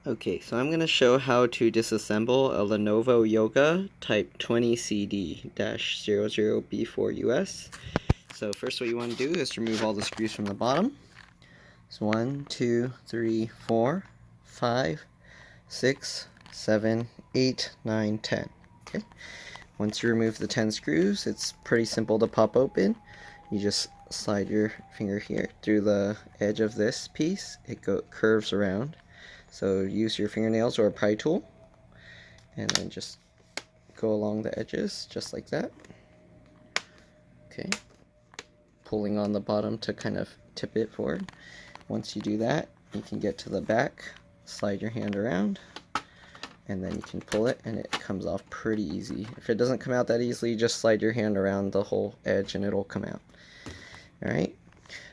Okay, so I'm going to show how to disassemble a Lenovo Yoga Type 20CD-00B4US. So first what you want to do is remove all the screws from the bottom. So 1, 2, 3, 4, 5, 6, 7, 8, 9, 10. Okay. Once you remove the 10 screws, it's pretty simple to pop open. You just slide your finger here through the edge of this piece. It curves around. So use your fingernails or a pry tool and then just go along the edges just like that. Okay. Pulling on the bottom to kind of tip it forward. Once you do that, you can get to the back, slide your hand around, and then you can pull it and it comes off pretty easy. If it doesn't come out that easily, just slide your hand around the whole edge and it'll come out. Alright.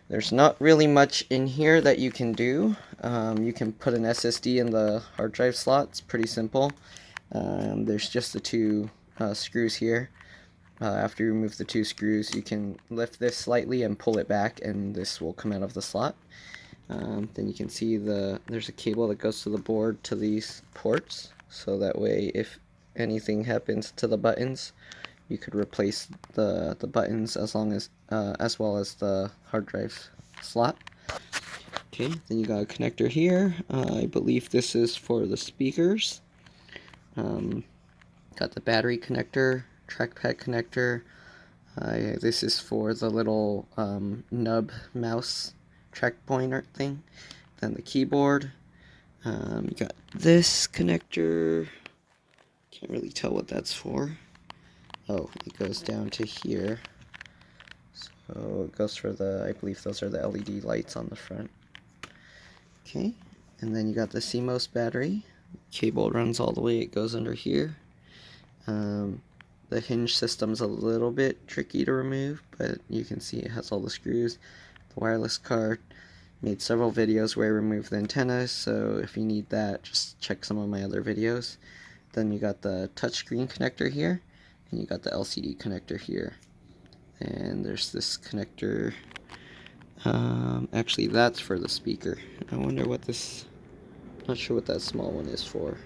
There's not really much in here that you can do. You can put an SSD in the hard drive slot. It's pretty simple. There's just the two screws here. After you remove the two screws, you can lift this slightly and pull it back, and this will come out of the slot. Then you can see there's a cable that goes to the board to these ports, so that way if anything happens to the buttons, you could replace the buttons as well as the hard drive slot. Okay, then you got a connector here. I believe this is for the speakers. Got the battery connector, trackpad connector. This is for the little nub mouse track pointer thing. Then the keyboard. You got this connector. Can't really tell what that's for. Oh, it goes down to here. So it goes for I believe those are the LED lights on the front. Okay, and then you got the CMOS battery. Cable runs all the way, it goes under here. The hinge system's a little bit tricky to remove, but you can see it has all the screws. The wireless card. Made several videos where I removed the antennas, so if you need that, just check some of my other videos. Then you got the touchscreen connector here, and you got the LCD connector here. And there's this connector. Actually, that's for the speaker. I wonder what this... Not sure what that small one is for.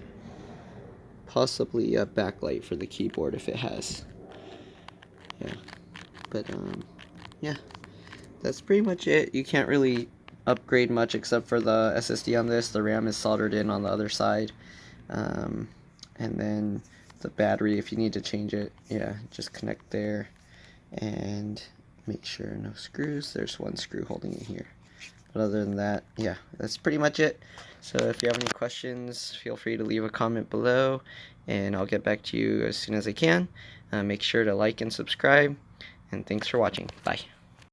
Possibly a backlight for the keyboard if it has. Yeah. But, yeah. That's pretty much it. You can't really upgrade much except for the SSD on this. The RAM is soldered in on the other side. And then the battery, if you need to change it, yeah, just connect there. And make sure no screws. There's one screw holding it here. But other than that, yeah, that's pretty much it. So if you have any questions, feel free to leave a comment below, and I'll get back to you as soon as I can. Make sure to like and subscribe, and thanks for watching. Bye.